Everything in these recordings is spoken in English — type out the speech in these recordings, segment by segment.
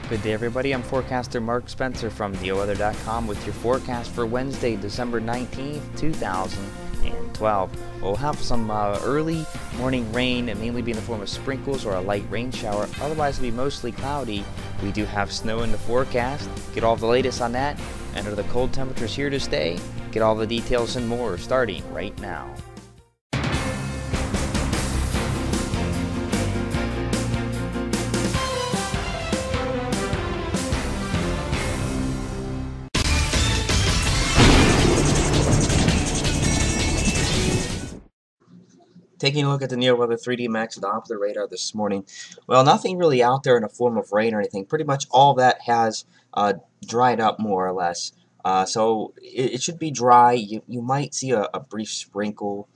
Good day, everybody. I'm forecaster Mark Spencer from theweather.com with your forecast for Wednesday, December 19th, 2012. We'll have some early morning rain, mainly be in the form of sprinkles or a light rain shower. Otherwise, it'll be mostly cloudy. We do have snow in the forecast. Get all the latest on that. And are the cold temperatures here to stay? Get all the details and more starting right now. Taking a look at the NeoWeather 3D Max Doppler radar this morning, well, nothing really out there in the form of rain or anything. Pretty much all that has dried up more or less. So it should be dry. You might see a brief sprinkle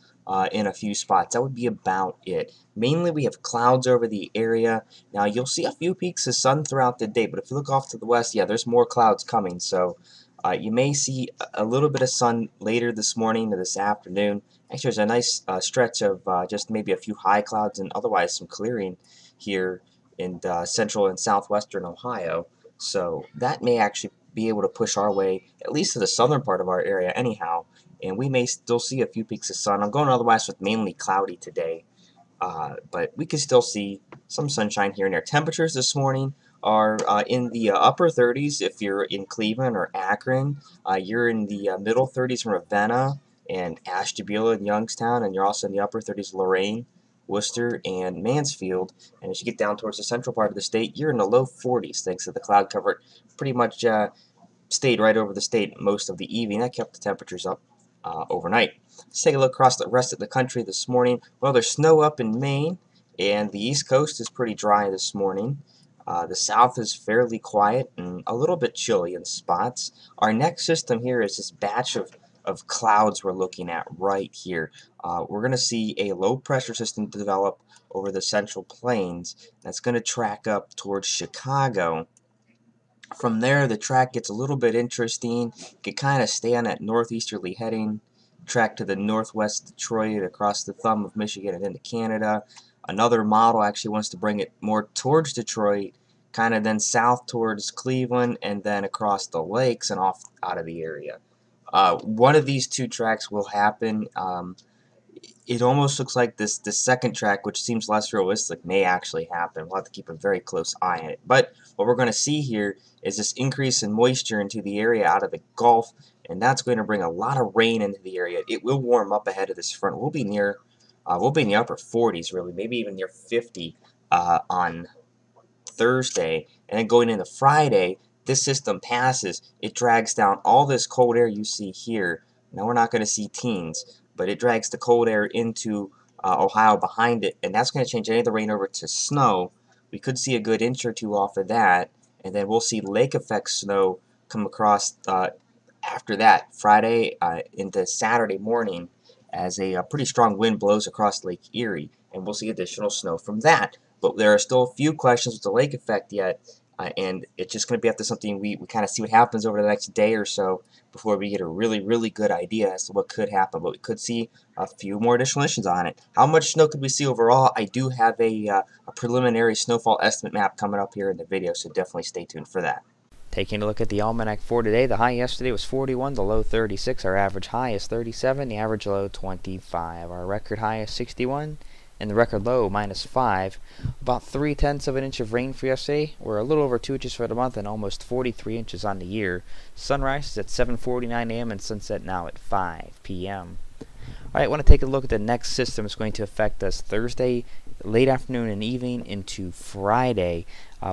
in a few spots. That would be about it. Mainly we have clouds over the area. Now you'll see a few peaks of sun throughout the day, but if you look off to the west, yeah, there's more clouds coming. So you may see a little bit of sun later this morning or this afternoon. Actually, there's a nice stretch of just maybe a few high clouds and otherwise some clearing here in central and southwestern Ohio. So that may actually be able to push our way, at least to the southern part of our area anyhow. And we may still see a few peaks of sun. I'm going otherwise with mainly cloudy today. But we can still see some sunshine here and there. Temperatures this morning are in the upper 30s if you're in Cleveland or Akron. You're in the middle 30s in Ravenna and Ashtabula and Youngstown, and you're also in the upper 30s Lorain, Worcester, and Mansfield. And as you get down towards the central part of the state, you're in the low 40s thanks to the cloud cover. Pretty much stayed right over the state most of the evening. That kept the temperatures up overnight. Let's take a look across the rest of the country this morning. Well, there's snow up in Maine, and the East Coast is pretty dry this morning. The South is fairly quiet and a little bit chilly in spots. Our next system here is this batch of clouds we're looking at right here. We're going to see a low pressure system develop over the Central Plains that's going to track up towards Chicago. From there, the track gets a little bit interesting. You can kind of stay on that northeasterly heading, track to the northwest Detroit, across the thumb of Michigan and into Canada. Another model actually wants to bring it more towards Detroit, kind of then south towards Cleveland, and then across the lakes and off out of the area. One of these two tracks will happen. It almost looks like the second track, which seems less realistic, may actually happen. We'll have to keep a very close eye on it. But what we're going to see here is this increase in moisture into the area out of the Gulf, and that's going to bring a lot of rain into the area. It will warm up ahead of this front. We'll be in the upper 40s, really, maybe even near 50 on Thursday. And then going into Friday, this system passes. It drags down all this cold air you see here. Now we're not going to see teens, but it drags the cold air into Ohio behind it, and that's going to change any of the rain over to snow. We could see a good inch or two off of that, and then we'll see lake effect snow come across after that, Friday into Saturday morning, as a pretty strong wind blows across Lake Erie, and we'll see additional snow from that. But there are still a few questions with the lake effect yet, and it's just going to be up to something we kind of see what happens over the next day or so before we get a really good idea as to what could happen. But we could see a few more additional issues on it. How much snow could we see overall? I do have a preliminary snowfall estimate map coming up here in the video, so definitely stay tuned for that. Taking a look at the almanac for today, the high yesterday was 41, the low 36, our average high is 37, the average low 25, our record high is 61, and the record low -5. About 3/10 of an inch of rain for yesterday. We're a little over 2 inches for the month and almost 43 inches on the year. Sunrise is at 7:49 a.m. and sunset now at 5 p.m. Alright, I want to take a look at the next system. It's going to affect us Thursday, late afternoon and evening into Friday.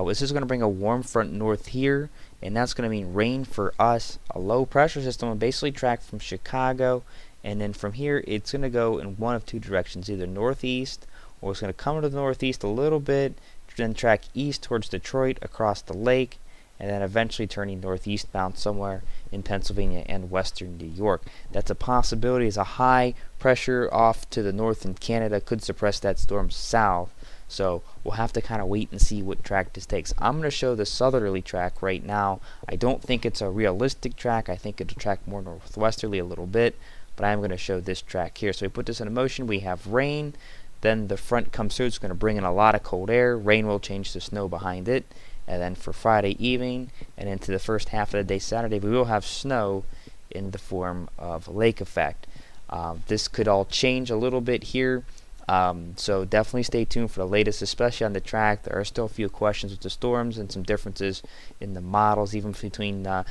This is going to bring a warm front north here, and that's going to mean rain for us. A low pressure system will basically track from Chicago, and then from here it's going to go in one of two directions, either northeast, or it's going to come to the northeast a little bit, then track east towards Detroit across the lake, and then eventually turning northeastbound somewhere in Pennsylvania and western New York. That's a possibility, as a high pressure off to the north in Canada could suppress that storm south. So we'll have to kind of wait and see what track this takes. I'm going to show the southerly track right now. I don't think it's a realistic track. I think it'll track more northwesterly a little bit, but I'm going to show this track here. So we put this in motion. We have rain, then the front comes through. It's going to bring in a lot of cold air. Rain will change to snow behind it, And then for Friday evening and into the first half of the day Saturday, we will have snow in the form of lake effect. This could all change a little bit here. So definitely stay tuned for the latest, especially on the track. There are still a few questions with the storms and some differences in the models, even between the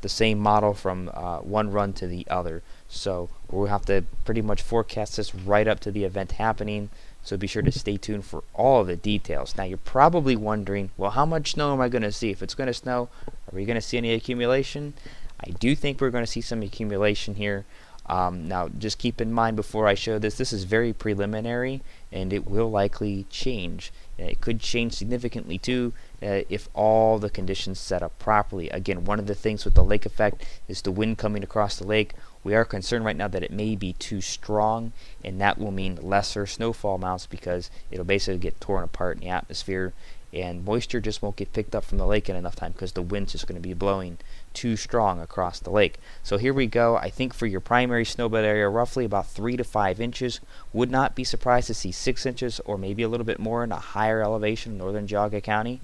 same model from one run to the other. So we'll have to pretty much forecast this right up to the event happening. So be sure to stay tuned for all of the details. Now you're probably wondering, well, how much snow am I going to see? If it's going to snow, are we going to see any accumulation? I do think we're going to see some accumulation here. Now just keep in mind before I show this, this is very preliminary and it will likely change. It could change significantly too if all the conditions set up properly. Again, one of the things with the lake effect is the wind coming across the lake. We are concerned right now that it may be too strong, and that will mean lesser snowfall amounts because it'll basically get torn apart in the atmosphere, and moisture just won't get picked up from the lake in enough time because the wind's just going to be blowing too strong across the lake. So here we go. I think for your primary snowbelt area, roughly about 3 to 5 inches. Would not be surprised to see 6 inches or maybe a little bit more in a higher elevation in northern Geauga County.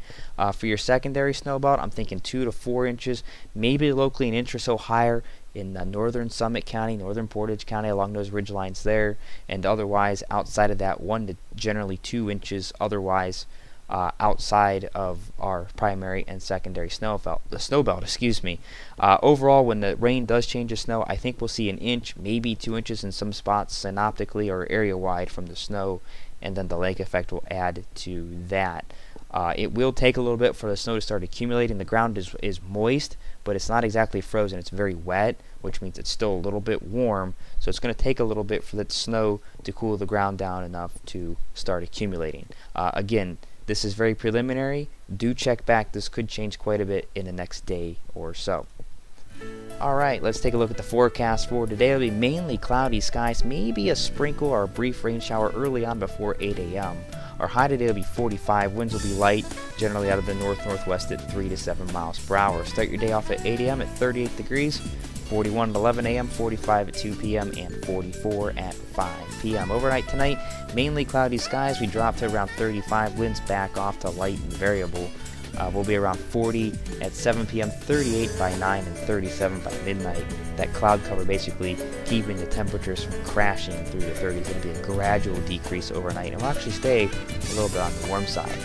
For your secondary snowbelt, I'm thinking 2 to 4 inches, maybe locally an inch or so higher in northern Summit County, northern Portage County, along those ridge lines there, and otherwise outside of that 1 to generally 2 inches otherwise outside of our primary and secondary snowbelt. Overall, when the rain does change to snow, I think we'll see 1 inch, maybe 2 inches in some spots synoptically or area-wide from the snow, and then the lake effect will add to that. It will take a little bit for the snow to start accumulating. The ground is moist, but it's not exactly frozen. It's very wet, which means it's still a little bit warm. So it's going to take a little bit for the snow to cool the ground down enough to start accumulating. Again, this is very preliminary. Do check back. This could change quite a bit in the next day or so. Alright, let's take a look at the forecast for today. It'll be mainly cloudy skies, maybe a sprinkle or a brief rain shower early on before 8 a.m. Our high today will be 45. Winds will be light, generally out of the north-northwest at 3 to 7 miles per hour. Start your day off at 8 a.m. at 38 degrees, 41 at 11 a.m., 45 at 2 p.m., and 44 at 5 p.m. Overnight tonight, mainly cloudy skies. We drop to around 35. Winds back off to light and variable. We'll be around 40 at 7 p.m., 38 by 9, and 37 by midnight. That cloud cover basically keeping the temperatures from crashing through the 30s. It's going to be a gradual decrease overnight, and we'll actually stay a little bit on the warm side.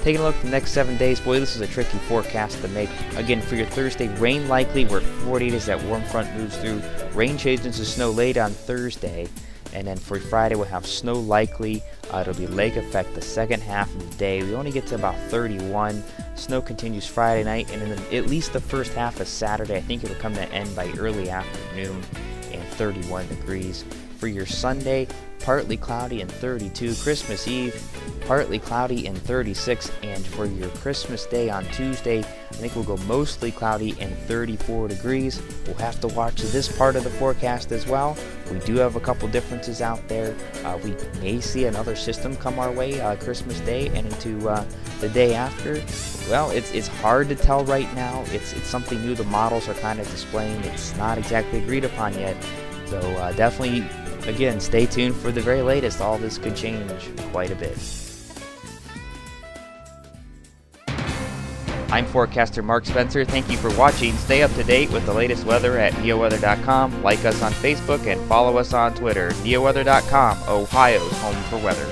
Taking a look at the next 7 days, boy, this is a tricky forecast to make. Again, for your Thursday, rain likely. We're at 48 as that warm front moves through. Rain changes to snow late on Thursday. And then for Friday, we'll have snow likely. It'll be lake effect the second half of the day. We only get to about 31. Snow continues Friday night, and then at least the first half of Saturday. I think it'll come to an end by early afternoon, and 31 degrees. For your Sunday, partly cloudy and 32. Christmas Eve, partly cloudy and 36. And for your Christmas Day on Tuesday, I think we'll go mostly cloudy and 34 degrees. We'll have to watch this part of the forecast as well. We do have a couple differences out there. We may see another system come our way Christmas Day and into the day after. Well, it's hard to tell right now. It's something new the models are kind of displaying. It's not exactly agreed upon yet. So definitely, again, stay tuned for the very latest. All this could change quite a bit. I'm forecaster Mark Spencer. Thank you for watching. Stay up to date with the latest weather at neoweather.com. Like us on Facebook and follow us on Twitter. neoweather.com, Ohio's home for weather.